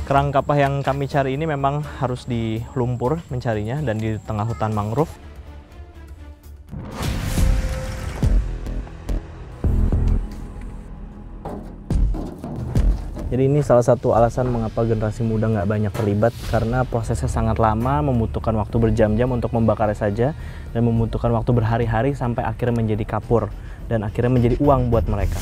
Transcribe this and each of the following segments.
Kerang kapah yang kami cari ini memang harus di lumpur mencarinya dan di tengah hutan mangrove. Jadi ini salah satu alasan mengapa generasi muda nggak banyak terlibat, karena prosesnya sangat lama, membutuhkan waktu berjam-jam untuk membakarnya saja, dan membutuhkan waktu berhari-hari sampai akhirnya menjadi kapur, dan akhirnya menjadi uang buat mereka.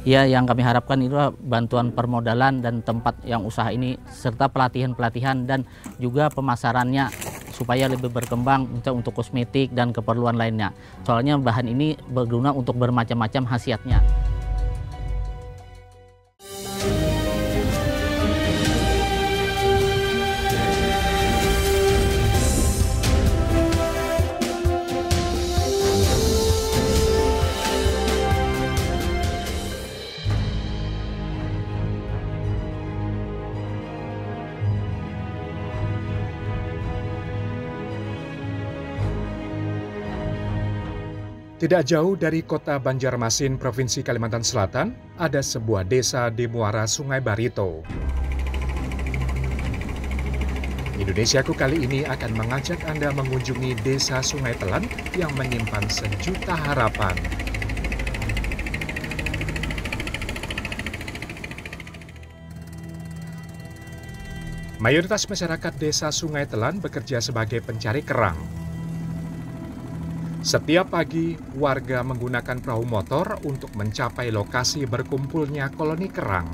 Ya, yang kami harapkan itu bantuan permodalan dan tempat yang usaha ini, serta pelatihan-pelatihan dan juga pemasarannya supaya lebih berkembang untuk kosmetik dan keperluan lainnya. Soalnya bahan ini berguna untuk bermacam-macam khasiatnya. Tidak jauh dari kota Banjarmasin, Provinsi Kalimantan Selatan, ada sebuah desa di muara Sungai Barito. Indonesiaku kali ini akan mengajak Anda mengunjungi desa Sungai Telan yang menyimpan sejuta harapan. Mayoritas masyarakat desa Sungai Telan bekerja sebagai pencari kerang. Setiap pagi, warga menggunakan perahu motor untuk mencapai lokasi berkumpulnya koloni kerang.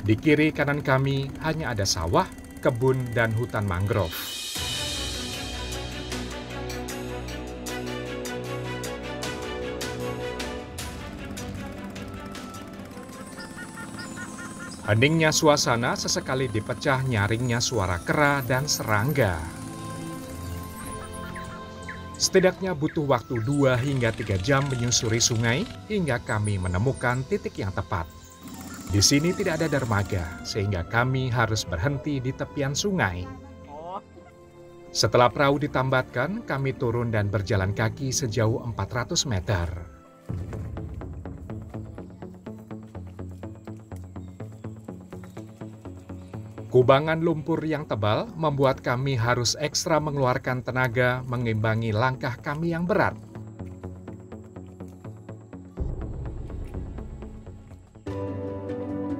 Di kiri kanan kami hanya ada sawah, kebun, dan hutan mangrove. Heningnya suasana sesekali dipecah nyaringnya suara kera dan serangga. Setidaknya butuh waktu 2 hingga 3 jam menyusuri sungai hingga kami menemukan titik yang tepat. Di sini tidak ada dermaga, sehingga kami harus berhenti di tepian sungai. Setelah perahu ditambatkan, kami turun dan berjalan kaki sejauh 400 meter. Kubangan lumpur yang tebal membuat kami harus ekstra mengeluarkan tenaga mengimbangi langkah kami yang berat.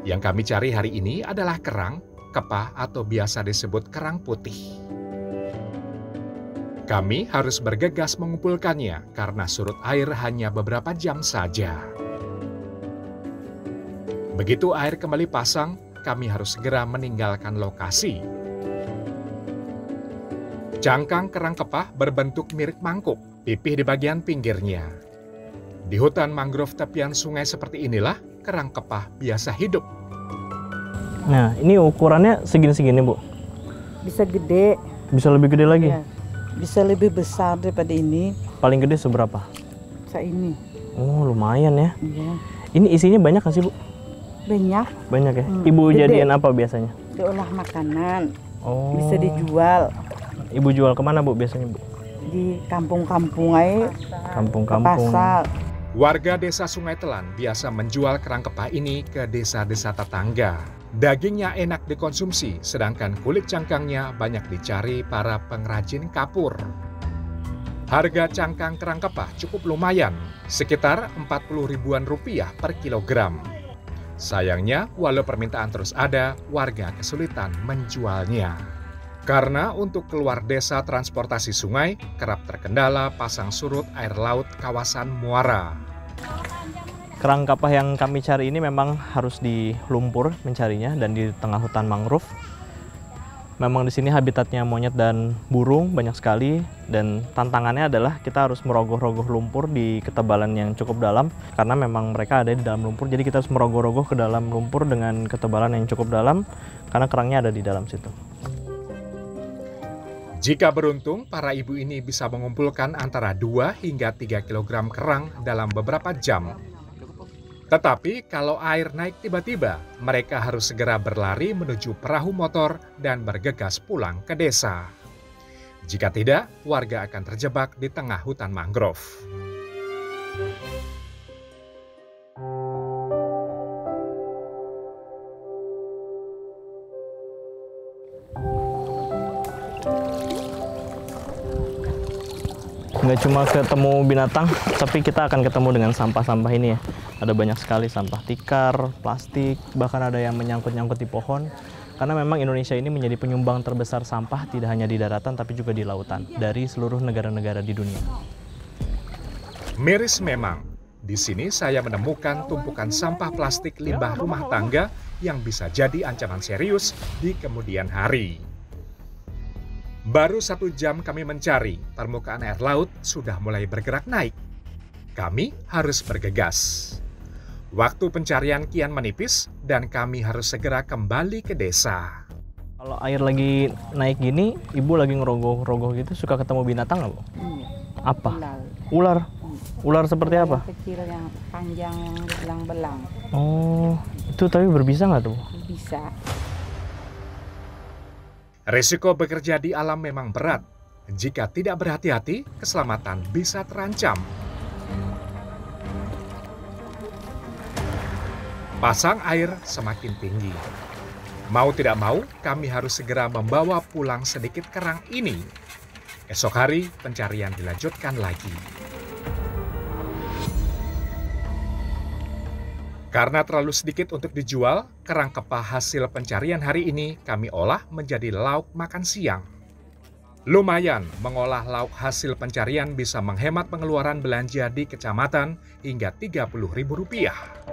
Yang kami cari hari ini adalah kerang, kepah atau biasa disebut kerang putih. Kami harus bergegas mengumpulkannya karena surut air hanya beberapa jam saja. Begitu air kembali pasang, kami harus segera meninggalkan lokasi. Cangkang kerang kepah berbentuk mirip mangkuk, pipih di bagian pinggirnya. Di hutan mangrove tepian sungai seperti inilah kerang kepah biasa hidup. Nah, ini ukurannya segini-segini, Bu? Bisa gede. Bisa lebih gede lagi? Ya, bisa lebih besar daripada ini. Paling gede seberapa? Ini. Oh, lumayan ya. Iya. Ini isinya banyak nggak sih, Bu? Banyak. Banyak ya? Ibu Gede. jadian apa biasanya? Diolah makanan. Oh. Bisa dijual. Ibu jual kemana, Bu, biasanya, Bu? Di kampung-kampung aja. Kampung-kampung. Pasar. Warga desa Sungai Telan biasa menjual kerang kepah ini ke desa-desa tetangga. Dagingnya enak dikonsumsi, sedangkan kulit cangkangnya banyak dicari para pengrajin kapur. Harga cangkang kerang kepah cukup lumayan, sekitar 40 ribuan rupiah per kilogram. Sayangnya, walau permintaan terus ada, warga kesulitan menjualnya. Karena untuk keluar desa transportasi sungai, kerap terkendala pasang surut air laut kawasan muara. Kerang kapah yang kami cari ini memang harus di lumpur mencarinya dan di tengah hutan mangrove. Memang di sini habitatnya monyet dan burung banyak sekali, dan tantangannya adalah kita harus merogoh-rogoh lumpur di ketebalan yang cukup dalam karena memang mereka ada di dalam lumpur. Jadi kita harus merogoh-rogoh ke dalam lumpur dengan ketebalan yang cukup dalam karena kerangnya ada di dalam situ. Jika beruntung, para ibu ini bisa mengumpulkan antara 2 hingga 3 kg kerang dalam beberapa jam. Tetapi kalau air naik tiba-tiba, mereka harus segera berlari menuju perahu motor dan bergegas pulang ke desa. Jika tidak, warga akan terjebak di tengah hutan mangrove. Nggak cuma ketemu binatang, tapi kita akan ketemu dengan sampah-sampah ini ya. Ada banyak sekali sampah tikar, plastik, bahkan ada yang menyangkut-nyangkut di pohon. Karena memang Indonesia ini menjadi penyumbang terbesar sampah tidak hanya di daratan tapi juga di lautan dari seluruh negara-negara di dunia. Miris memang, di sini saya menemukan tumpukan sampah plastik limbah rumah tangga yang bisa jadi ancaman serius di kemudian hari. Baru 1 jam kami mencari, permukaan air laut sudah mulai bergerak naik. Kami harus bergegas. Waktu pencarian kian menipis dan kami harus segera kembali ke desa. Kalau air lagi naik gini, ibu lagi ngerogoh-rogoh gitu, suka ketemu binatang nggak, Bu? Iya. Apa? Ular. Ular? Ular seperti apa? Yang kecil yang panjang yang belang-belang. Oh, itu tapi berbisa nggak tuh? Bisa. Risiko bekerja di alam memang berat. Jika tidak berhati-hati, keselamatan bisa terancam. Pasang air semakin tinggi. Mau tidak mau, kami harus segera membawa pulang sedikit kerang ini. Esok hari, pencarian dilanjutkan lagi. Karena terlalu sedikit untuk dijual, kerang kepah hasil pencarian hari ini kami olah menjadi lauk makan siang. Lumayan, mengolah lauk hasil pencarian bisa menghemat pengeluaran belanja di kecamatan hingga Rp30.000.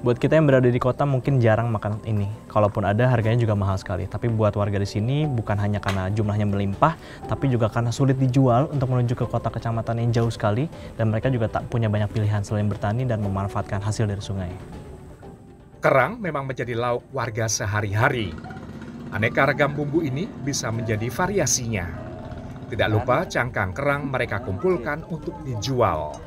Buat kita yang berada di kota mungkin jarang makan ini. Kalaupun ada, harganya juga mahal sekali. Tapi buat warga di sini bukan hanya karena jumlahnya melimpah, tapi juga karena sulit dijual untuk menuju ke kota kecamatan yang jauh sekali, dan mereka juga tak punya banyak pilihan selain bertani dan memanfaatkan hasil dari sungai. Kerang memang menjadi lauk warga sehari-hari. Aneka ragam bumbu ini bisa menjadi variasinya. Tidak lupa cangkang kerang mereka kumpulkan untuk dijual.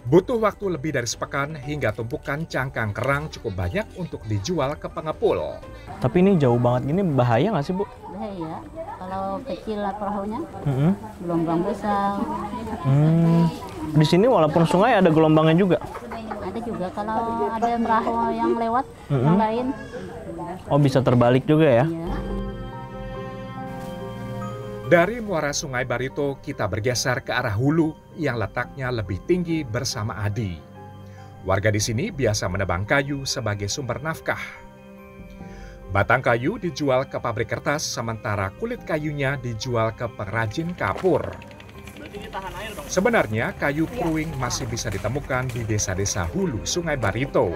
Butuh waktu lebih dari sepekan hingga tumpukan cangkang kerang cukup banyak untuk dijual ke pengepul. Tapi ini jauh banget gini, bahaya nggak sih, Bu? Bahaya, kalau kecil lah perahunya, gelombang besar. Di sini walaupun sungai ada gelombangnya juga? Ada juga kalau ada perahu yang lewat, yang lain. Oh, bisa terbalik juga ya? Ya. Dari muara Sungai Barito, kita bergeser ke arah hulu yang letaknya lebih tinggi bersama Adi. Warga di sini biasa menebang kayu sebagai sumber nafkah. Batang kayu dijual ke pabrik kertas, sementara kulit kayunya dijual ke pengrajin kapur. Sebenarnya kayu pruing masih bisa ditemukan di desa-desa hulu Sungai Barito.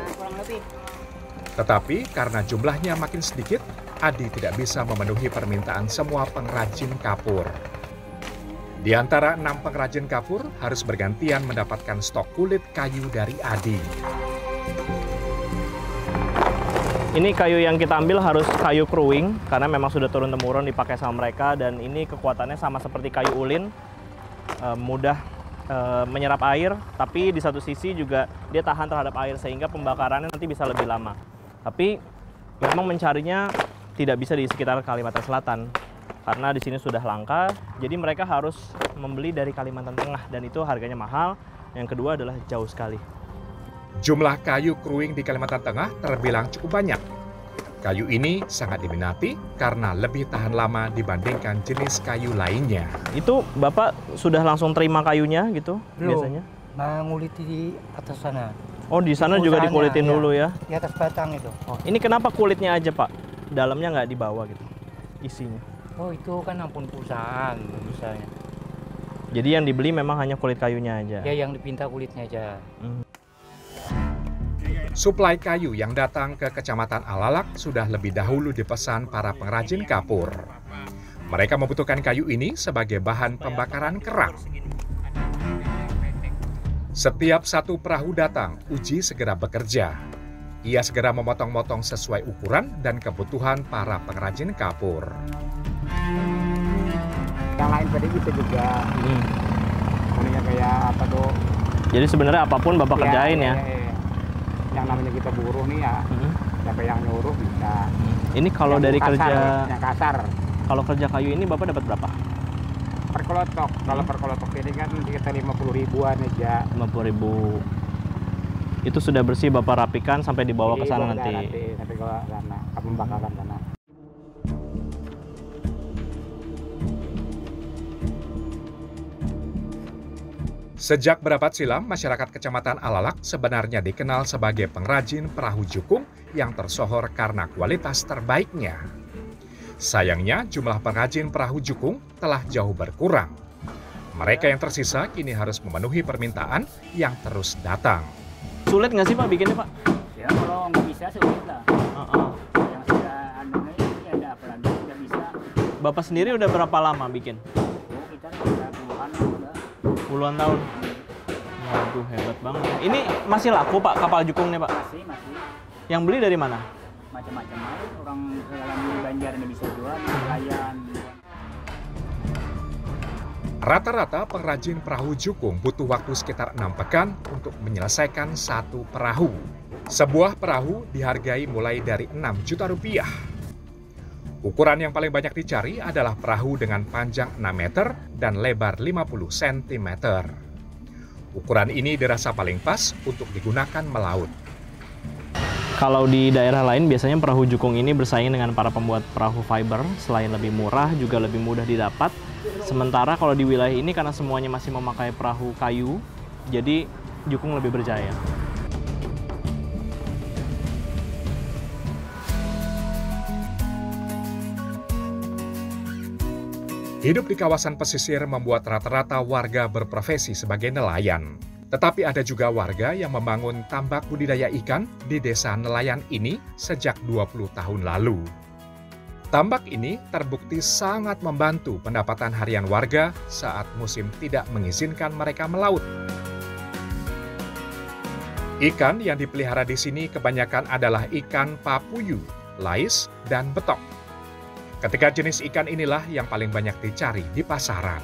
Tetapi karena jumlahnya makin sedikit, Adi tidak bisa memenuhi permintaan semua pengrajin kapur. Di antara 6 pengrajin kapur harus bergantian mendapatkan stok kulit kayu dari Adi. Ini kayu yang kita ambil harus kayu kruing, karena memang sudah turun-temurun dipakai sama mereka, dan ini kekuatannya sama seperti kayu ulin, mudah menyerap air, tapi di satu sisi juga dia tahan terhadap air sehingga pembakarannya nanti bisa lebih lama. Tapi memang mencarinya tidak bisa di sekitar Kalimantan Selatan karena di sini sudah langka, jadi mereka harus membeli dari Kalimantan Tengah dan itu harganya mahal. Yang kedua adalah jauh sekali. Jumlah kayu kruing di Kalimantan Tengah terbilang cukup banyak. Kayu ini sangat diminati karena lebih tahan lama dibandingkan jenis kayu lainnya. Itu Bapak sudah langsung terima kayunya gitu? Belum. Biasanya? Nah, nguliti di atas sana. Oh, di sana juga Usahanya, dikulitin ya. dulu ya? Di atas batang itu. Oh, ini kenapa kulitnya aja, Pak? Dalamnya nggak dibawa gitu, isinya? Oh, itu kan ampun perusahaan misalnya. Jadi yang dibeli memang hanya kulit kayunya aja? Ya, yang dipinta kulitnya aja. Suplai kayu yang datang ke Kecamatan Alalak sudah lebih dahulu dipesan para pengrajin kapur. Mereka membutuhkan kayu ini sebagai bahan pembakaran kerang. Setiap satu perahu datang, Uji segera bekerja. Ia segera memotong-motong sesuai ukuran dan kebutuhan para pengrajin kapur. Yang lain tadi bisa juga. Kayak apa tuh? Jadi sebenarnya apapun Bapak kerjain ya? Yang namanya kita buruh nih ya, siapa yang nyuruh bisa. Ini kalau dari kasar, kerja, yang kasar. Kalau kerja kayu ini Bapak dapat berapa? Per kelotok, kalau per kelotok ini kan kita 50 ribuan aja. 50 ribu. Itu sudah bersih Bapak rapikan sampai dibawa ke sana nanti. Sampai ke sana, ke pembakaran sana. Sejak berabad silam, masyarakat Kecamatan Alalak sebenarnya dikenal sebagai pengrajin perahu jukung yang tersohor karena kualitas terbaiknya. Sayangnya, jumlah pengrajin perahu jukung telah jauh berkurang. Mereka yang tersisa kini harus memenuhi permintaan yang terus datang. Sulit nggak sih Pak bikinnya Pak? Ya kalau nggak bisa sulit lah. Yang sudah anunya ya ada apalagi sudah bisa. Bapak sendiri udah berapa lama bikin? Oh, kita sudah puluhan lah udah. Puluhan tahun. Waduh, hebat banget. Ini masih laku Pak kapal jukungnya Pak? Masih. Yang beli dari mana? Macam-macam aja. Orang dalam Banjar ini bisa jual, nelayan. Rata-rata pengrajin perahu jukung butuh waktu sekitar 6 pekan untuk menyelesaikan satu perahu. Sebuah perahu dihargai mulai dari 6 juta rupiah. Ukuran yang paling banyak dicari adalah perahu dengan panjang 6 meter dan lebar 50 cm. Ukuran ini dirasa paling pas untuk digunakan melaut. Kalau di daerah lain biasanya perahu jukung ini bersaing dengan para pembuat perahu fiber. Selain lebih murah, juga lebih mudah didapat. Sementara kalau di wilayah ini karena semuanya masih memakai perahu kayu, jadi jukung lebih berjaya. Hidup di kawasan pesisir membuat rata-rata warga berprofesi sebagai nelayan. Tetapi ada juga warga yang membangun tambak budidaya ikan di desa nelayan ini sejak 20 tahun lalu. Tambak ini terbukti sangat membantu pendapatan harian warga saat musim tidak mengizinkan mereka melaut. Ikan yang dipelihara di sini kebanyakan adalah ikan papuyu, lais, dan betok. Ketiga jenis ikan inilah yang paling banyak dicari di pasaran.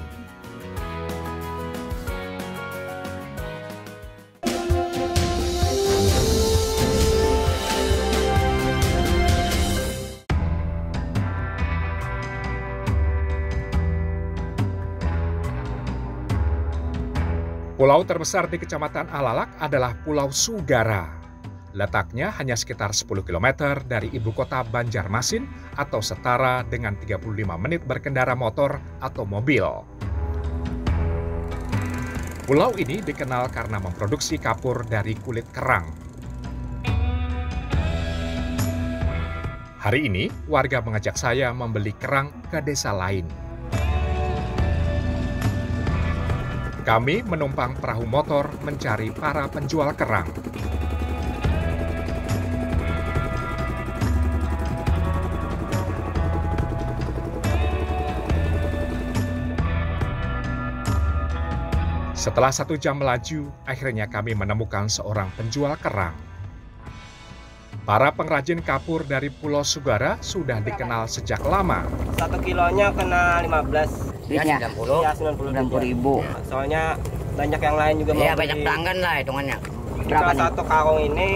Pulau terbesar di Kecamatan Alalak adalah Pulau Sugara. Letaknya hanya sekitar 10 km dari ibu kota Banjarmasin atau setara dengan 35 menit berkendara motor atau mobil. Pulau ini dikenal karena memproduksi kapur dari kulit kerang. Hari ini, warga mengajak saya membeli kerang ke desa lain. Kami menumpang perahu motor mencari para penjual kerang. Setelah 1 jam melaju, akhirnya kami menemukan seorang penjual kerang. Para pengrajin kapur dari Pulau Sugara sudah dikenal sejak lama. 1 kilonya kena 15. Ya 90. Ya 90 ribu. Soalnya banyak yang lain juga mau Iya, beli. banyak pelanggan lah hitungannya. Jika satu karung ini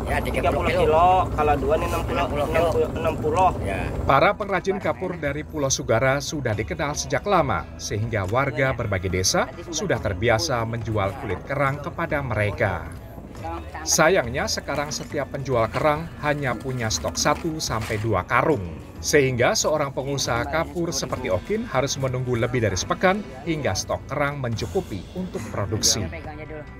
Ya 30 kilo, kalau dua ini 60. Ya. Para pengrajin kapur dari Pulau Sugara sudah dikenal sejak lama, sehingga warga berbagai desa sudah terbiasa menjual kulit kerang kepada mereka. Sayangnya sekarang setiap penjual kerang hanya punya stok 1 sampai 2 karung. Sehingga seorang pengusaha kapur seperti Okin harus menunggu lebih dari sepekan hingga stok kerang mencukupi untuk produksi.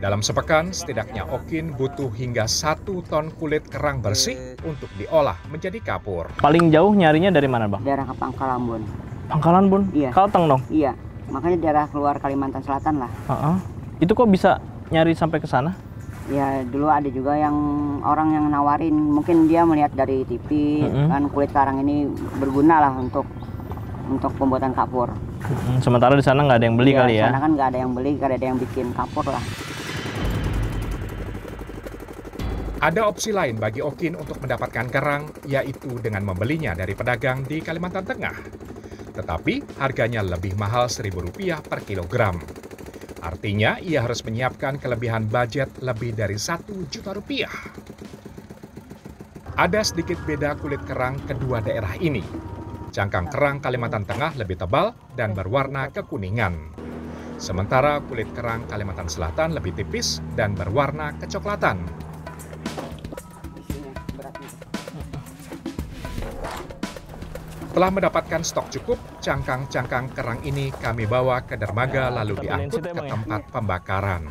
Dalam sepekan, setidaknya Okin butuh hingga 1 ton kulit kerang bersih untuk diolah menjadi kapur. Paling jauh nyarinya dari mana Bang? Daerah ke Pangkalan Bun. Pangkalan Bun? Iya. Kalteng dong? Iya, makanya daerah keluar Kalimantan Selatan lah. Itu kok bisa nyari sampai ke sana? Ya dulu ada juga yang orang yang nawarin, mungkin dia melihat dari TV kan kulit karang ini berguna lah untuk pembuatan kapur. Sementara di sana nggak ada yang beli kali ya? Di sana kan nggak ada yang beli, nggak ada yang bikin kapur lah. Ada opsi lain bagi Okin untuk mendapatkan kerang, yaitu dengan membelinya dari pedagang di Kalimantan Tengah. Tetapi harganya lebih mahal Rp1.000 per kilogram. Artinya ia harus menyiapkan kelebihan budget lebih dari Rp1 juta. Ada sedikit beda kulit kerang kedua daerah ini. Cangkang kerang Kalimantan Tengah lebih tebal dan berwarna kekuningan. Sementara kulit kerang Kalimantan Selatan lebih tipis dan berwarna kecoklatan. Setelah mendapatkan stok cukup, cangkang-cangkang kerang ini kami bawa ke dermaga lalu diangkut ke tempat pembakaran.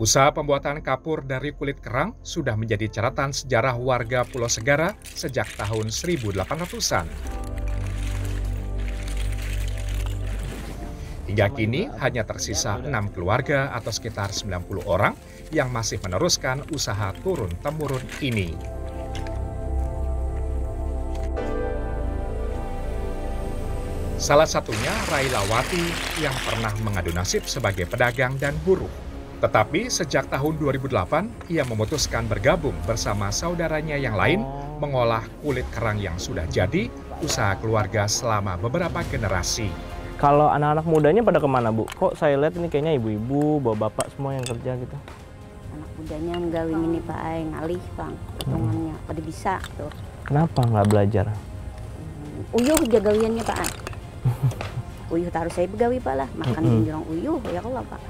Usaha pembuatan kapur dari kulit kerang sudah menjadi catatan sejarah warga Pulau Segara sejak tahun 1800-an. Hingga kini hanya tersisa 6 keluarga atau sekitar 90 orang yang masih meneruskan usaha turun-temurun ini. Salah satunya Railawati yang pernah mengadu nasib sebagai pedagang dan buruh. Tetapi sejak tahun 2008, ia memutuskan bergabung bersama saudaranya yang lain mengolah kulit kerang yang sudah jadi usaha keluarga selama beberapa generasi. Kalau anak-anak mudanya pada kemana, Bu? Kok saya lihat ini kayaknya ibu-ibu, bapak-bapak semua yang kerja gitu. Anak mudanya nggawin ini Pak Ay, ngalih Bang, hitungannya. Pada bisa tuh. Kenapa nggak belajar? Uyuh jagawiannya Pak Ay. Uyuh taruh saya begawi Pak lah, makan jurang uyuh ya kalau Pak.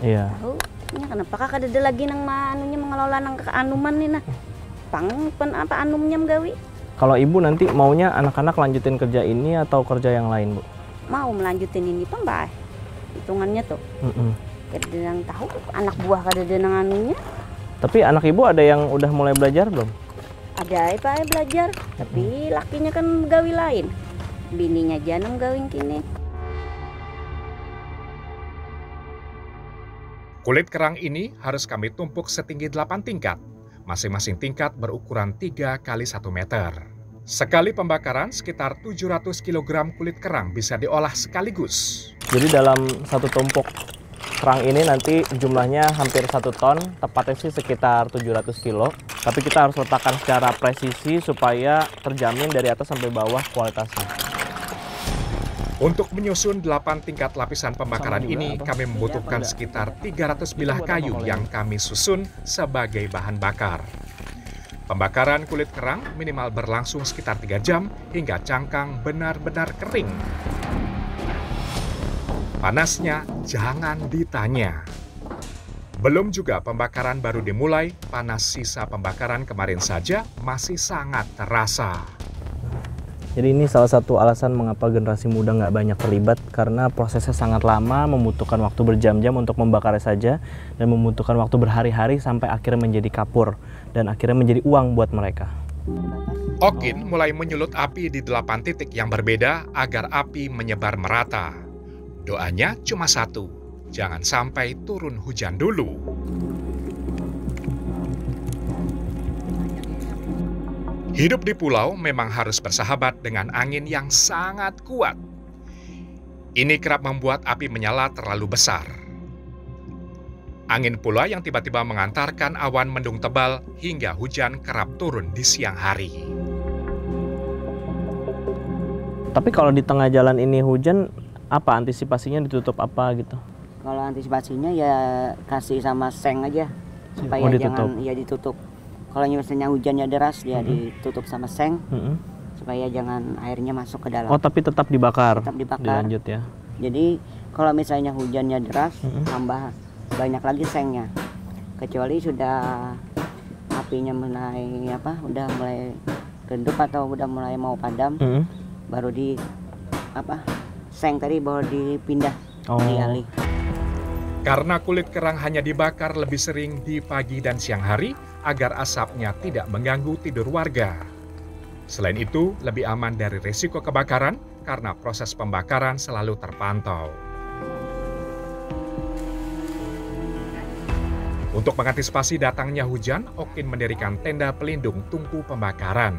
Iya. Tahu, ini kenapa kakak ada lagi nang manunya mengelola nang keanuman nih nah. Apa anumnya menggawi? Kalau ibu nanti maunya anak-anak lanjutin kerja ini atau kerja yang lain, Bu? Mau melanjutin ini Pak Mbak, hitungannya tuh. Kada yang tahu anak buah kada ada nang anunya. Tapi anak ibu ada yang udah mulai belajar belum? Ada Pak belajar, tapi lakinya kan gawi lain. Bininya janam gawin kini. Kulit kerang ini harus kami tumpuk setinggi 8 tingkat. Masing-masing tingkat berukuran 3 x 1 meter. Sekali pembakaran, sekitar 700 kg kulit kerang bisa diolah sekaligus. Jadi dalam satu tumpuk kerang ini nanti jumlahnya hampir 1 ton, tepatnya sih sekitar 700 kilo. Tapi kita harus letakkan secara presisi supaya terjamin dari atas sampai bawah kualitasnya. Untuk menyusun 8 tingkat lapisan pembakaran ini, kami membutuhkan sekitar 300 bilah kayu yang kami susun sebagai bahan bakar. Pembakaran kulit kerang minimal berlangsung sekitar 3 jam hingga cangkang benar-benar kering. Panasnya jangan ditanya. Belum juga pembakaran baru dimulai, panas sisa pembakaran kemarin saja masih sangat terasa. Jadi ini salah satu alasan mengapa generasi muda nggak banyak terlibat, karena prosesnya sangat lama, membutuhkan waktu berjam-jam untuk membakarnya saja, dan membutuhkan waktu berhari-hari sampai akhirnya menjadi kapur, dan akhirnya menjadi uang buat mereka. Okin mulai menyulut api di 8 titik yang berbeda agar api menyebar merata. Doanya cuma satu, jangan sampai turun hujan dulu. Hidup di pulau memang harus bersahabat dengan angin yang sangat kuat. Ini kerap membuat api menyala terlalu besar. Angin pula yang tiba-tiba mengantarkan awan mendung tebal hingga hujan kerap turun di siang hari. Tapi kalau di tengah jalan ini hujan, apa antisipasinya, ditutup apa gitu? Kalau antisipasinya ya kasih sama seng aja supaya jangan ya ditutup. Kalau misalnya hujannya deras ya ditutup sama seng supaya jangan airnya masuk ke dalam. Oh, tapi tetap dibakar. Tetap dibakar. Dilanjut ya. Jadi kalau misalnya hujannya deras tambah banyak lagi sengnya. Kecuali sudah apinya mulai udah mulai redup atau udah mulai mau padam, baru di seng tadi baru dipindah dialih. Karena kulit kerang hanya dibakar lebih sering di pagi dan siang hari agar asapnya tidak mengganggu tidur warga. Selain itu, lebih aman dari risiko kebakaran karena proses pembakaran selalu terpantau. Untuk mengantisipasi datangnya hujan, Okin mendirikan tenda pelindung tungku pembakaran.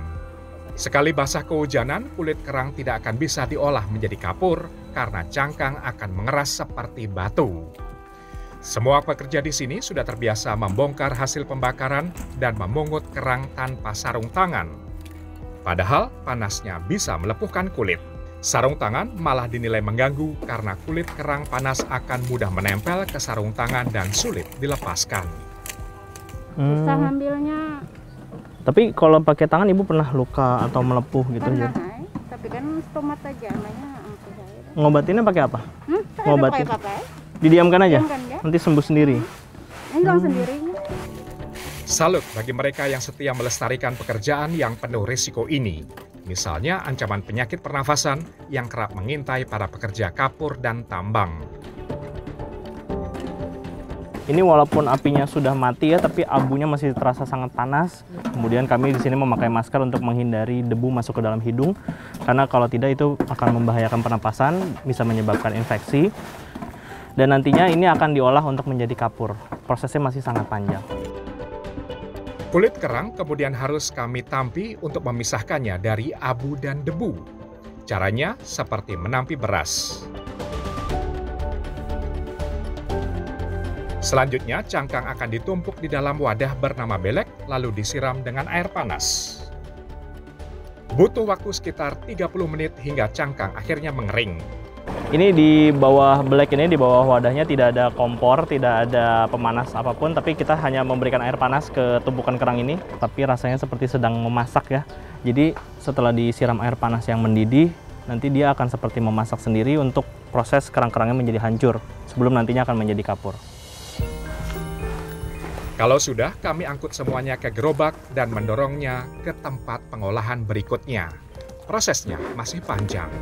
Sekali basah kehujanan, kulit kerang tidak akan bisa diolah menjadi kapur karena cangkang akan mengeras seperti batu. Semua pekerja di sini sudah terbiasa membongkar hasil pembakaran dan memungut kerang tanpa sarung tangan. Padahal panasnya bisa melepuhkan kulit. Sarung tangan malah dinilai mengganggu karena kulit kerang panas akan mudah menempel ke sarung tangan dan sulit dilepaskan. Susah ngambilnya. Tapi kalau pakai tangan Ibu pernah luka atau melepuh gitu ya? Pernah, tapi kan stomat aja namanya. Ngobatinnya pakai apa? Ngobatin. Pakai apa? Didiamkan aja? Diamkan, ya. Nanti sembuh sendiri? Hilang sendiri. Salut bagi mereka yang setia melestarikan pekerjaan yang penuh risiko ini. Misalnya ancaman penyakit pernafasan yang kerap mengintai para pekerja kapur dan tambang. Ini walaupun apinya sudah mati ya, tapi abunya masih terasa sangat panas. Kemudian kami di sini memakai masker untuk menghindari debu masuk ke dalam hidung, karena kalau tidak itu akan membahayakan pernapasan, bisa menyebabkan infeksi. Dan nantinya ini akan diolah untuk menjadi kapur. Prosesnya masih sangat panjang. Kulit kerang kemudian harus kami tampi untuk memisahkannya dari abu dan debu. Caranya seperti menampi beras. Selanjutnya, cangkang akan ditumpuk di dalam wadah bernama belek, lalu disiram dengan air panas. Butuh waktu sekitar 30 menit hingga cangkang akhirnya mengering. Ini di bawah belek ini, di bawah wadahnya tidak ada kompor, tidak ada pemanas apapun, tapi kita hanya memberikan air panas ke tumpukan kerang ini, tapi rasanya seperti sedang memasak ya. Jadi setelah disiram air panas yang mendidih, nanti dia akan seperti memasak sendiri untuk proses kerang-kerangnya menjadi hancur, sebelum nantinya akan menjadi kapur. Kalau sudah, kami angkut semuanya ke gerobak dan mendorongnya ke tempat pengolahan berikutnya. Prosesnya masih panjang.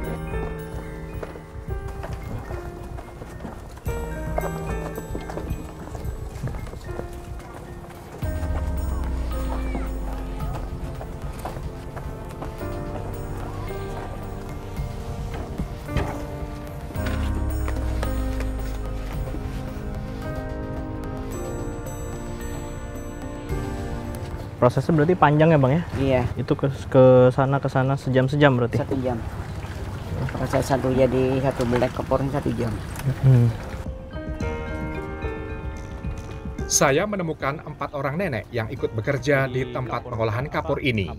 Prosesnya berarti panjang ya Bang ya? Iya. Itu ke sana sejam-sejam berarti? 1 jam. Proses satu jadi satu belek kapurnya 1 jam. Saya menemukan 4 orang nenek yang ikut bekerja di tempat pengolahan kapur ini.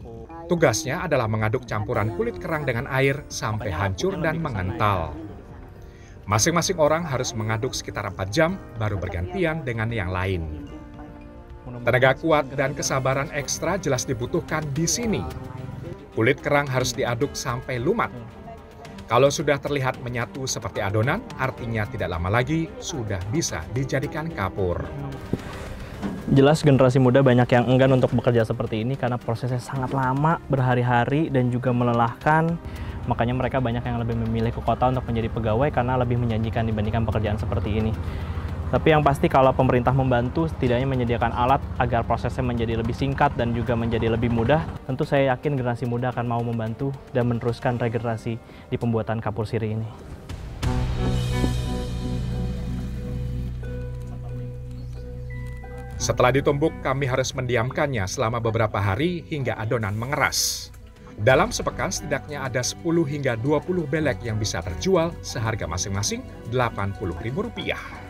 Tugasnya adalah mengaduk campuran kulit kerang dengan air sampai hancur dan mengental. Masing-masing orang harus mengaduk sekitar 4 jam baru bergantian dengan yang lain. Tenaga kuat dan kesabaran ekstra jelas dibutuhkan di sini. Kulit kerang harus diaduk sampai lumat. Kalau sudah terlihat menyatu seperti adonan, artinya tidak lama lagi sudah bisa dijadikan kapur. Jelas generasi muda banyak yang enggan untuk bekerja seperti ini karena prosesnya sangat lama, berhari-hari, dan juga melelahkan. Makanya mereka banyak yang lebih memilih ke kota untuk menjadi pegawai karena lebih menjanjikan dibandingkan pekerjaan seperti ini. Tapi yang pasti kalau pemerintah membantu setidaknya menyediakan alat agar prosesnya menjadi lebih singkat dan juga menjadi lebih mudah, tentu saya yakin generasi muda akan mau membantu dan meneruskan regenerasi di pembuatan kapur siri ini. Setelah ditumbuk, kami harus mendiamkannya selama beberapa hari hingga adonan mengeras. Dalam sepekan setidaknya ada 10 hingga 20 belek yang bisa terjual seharga masing-masing Rp80.000.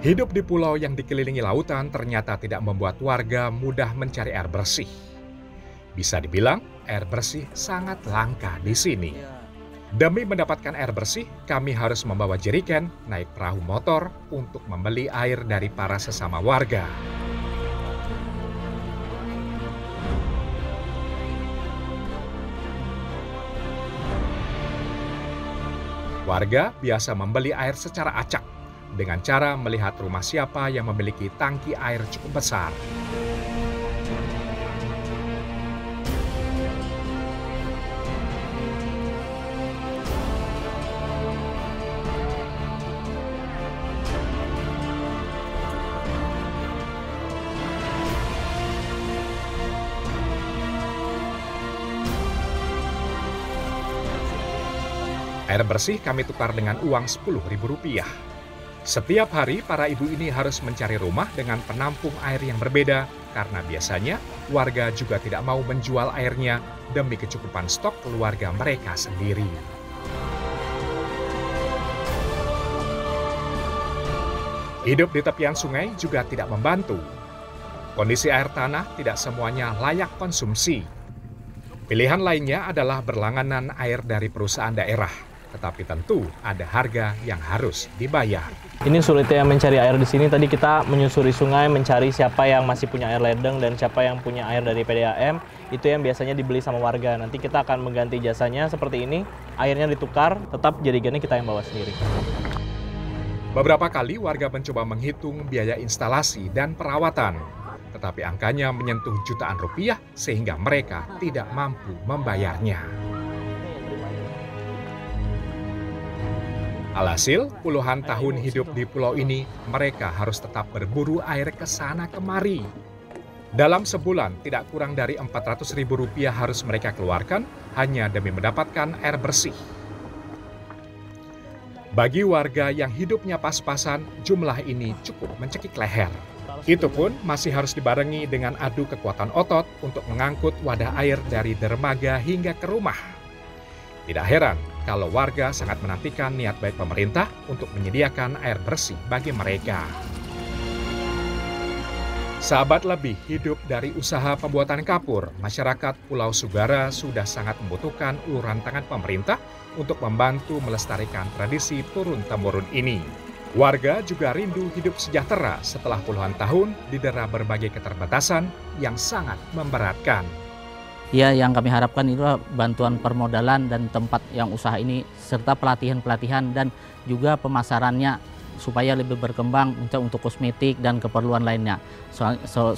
Hidup di pulau yang dikelilingi lautan ternyata tidak membuat warga mudah mencari air bersih. Bisa dibilang, air bersih sangat langka di sini. Demi mendapatkan air bersih, kami harus membawa jerigen, naik perahu motor untuk membeli air dari para sesama warga. Warga biasa membeli air secara acak, dengan cara melihat rumah siapa yang memiliki tangki air cukup besar. Air bersih kami tukar dengan uang Rp10.000. Setiap hari para ibu ini harus mencari rumah dengan penampung air yang berbeda karena biasanya warga juga tidak mau menjual airnya demi kecukupan stok keluarga mereka sendiri. Hidup di tepian sungai juga tidak membantu. Kondisi air tanah tidak semuanya layak konsumsi. Pilihan lainnya adalah berlangganan air dari perusahaan daerah, tetapi tentu ada harga yang harus dibayar. Ini sulitnya mencari air di sini. Tadi kita menyusuri sungai mencari siapa yang masih punya air ledeng dan siapa yang punya air dari PDAM. Itu yang biasanya dibeli sama warga. Nanti kita akan mengganti jasanya seperti ini. Airnya ditukar, tetap jerigennya kita yang bawa sendiri. Beberapa kali warga mencoba menghitung biaya instalasi dan perawatan, tetapi angkanya menyentuh jutaan rupiah sehingga mereka tidak mampu membayarnya. Alhasil, puluhan tahun hidup di pulau ini, mereka harus tetap berburu air ke sana kemari. Dalam sebulan, tidak kurang dari Rp400.000 harus mereka keluarkan hanya demi mendapatkan air bersih. Bagi warga yang hidupnya pas-pasan, jumlah ini cukup mencekik leher. Itu pun masih harus dibarengi dengan adu kekuatan otot untuk mengangkut wadah air dari dermaga hingga ke rumah. Tidak heran kalau warga sangat menantikan niat baik pemerintah untuk menyediakan air bersih bagi mereka. Sahabat lebih hidup dari usaha pembuatan kapur, masyarakat Pulau Sugara sudah sangat membutuhkan uluran tangan pemerintah untuk membantu melestarikan tradisi turun-temurun ini. Warga juga rindu hidup sejahtera setelah puluhan tahun didera berbagai keterbatasan yang sangat memberatkan. Ya, yang kami harapkan itu bantuan permodalan dan tempat yang usaha ini, serta pelatihan-pelatihan dan juga pemasarannya supaya lebih berkembang untuk kosmetik dan keperluan lainnya.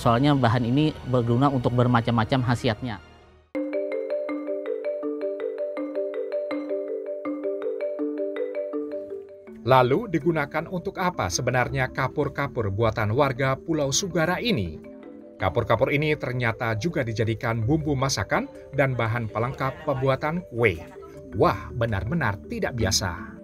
Soalnya bahan ini berguna untuk bermacam-macam khasiatnya. Lalu digunakan untuk apa sebenarnya kapur-kapur buatan warga Pulau Sugara ini? Kapur-kapur ini ternyata juga dijadikan bumbu masakan dan bahan pelengkap pembuatan kue. Wah, benar-benar tidak biasa.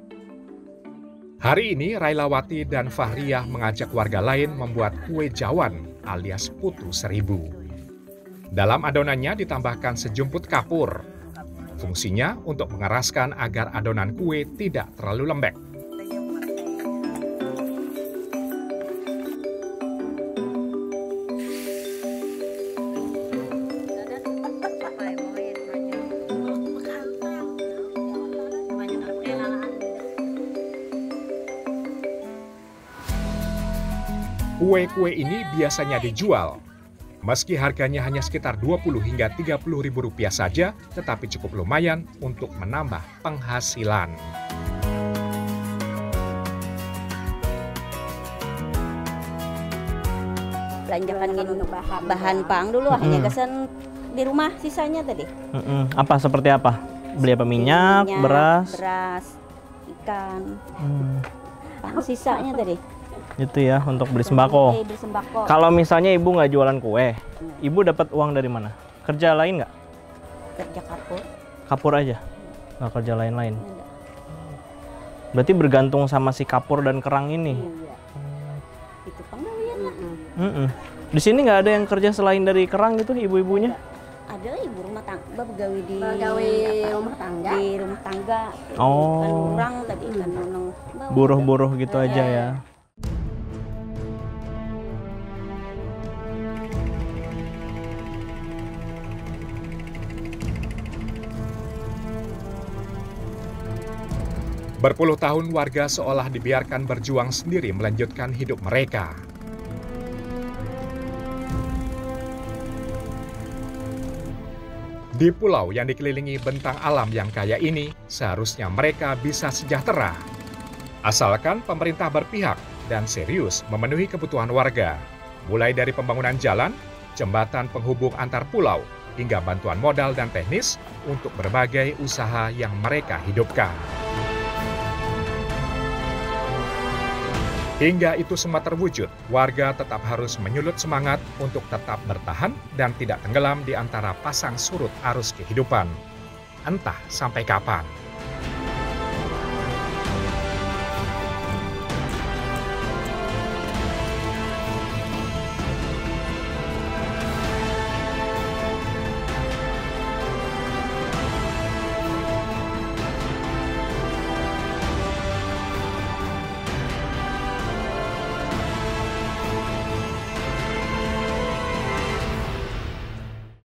Hari ini Railawati dan Fahriyah mengajak warga lain membuat kue jawan alias putu seribu. Dalam adonannya ditambahkan sejumput kapur. Fungsinya untuk mengeraskan agar adonan kue tidak terlalu lembek. Kue-kue ini biasanya dijual. Meski harganya hanya sekitar Rp20 hingga Rp30.000 saja, tetapi cukup lumayan untuk menambah penghasilan. Belanjakan bahan pang dulu, hanya kesan di rumah sisanya tadi. Apa seperti apa? Beli apa? Minyak, beras, ikan, sisanya tadi. Itu ya untuk beli sembako. Kalau misalnya ibu nggak jualan kue, ibu dapat uang dari mana? Kerja lain nggak? Kerja kapur. Kapur aja, nggak kerja lain-lain. Berarti bergantung sama si kapur dan kerang ini. Iya. Itu penggawean. Di sini nggak ada yang kerja selain dari kerang gitu ibu-ibunya? Ada ibu rumah tangga, begawi di rumah tangga. Di rumah tangga. Oh. Kan orang tadi kan Buruh-buruh gitu aja ya. Berpuluh tahun warga seolah dibiarkan berjuang sendiri melanjutkan hidup mereka. Di pulau yang dikelilingi bentang alam yang kaya ini, seharusnya mereka bisa sejahtera. Asalkan pemerintah berpihak dan serius memenuhi kebutuhan warga, mulai dari pembangunan jalan, jembatan penghubung antar pulau, hingga bantuan modal dan teknis untuk berbagai usaha yang mereka hidupkan. Hingga itu semua terwujud, warga tetap harus menyulut semangat untuk tetap bertahan dan tidak tenggelam di antara pasang surut arus kehidupan. Entah sampai kapan.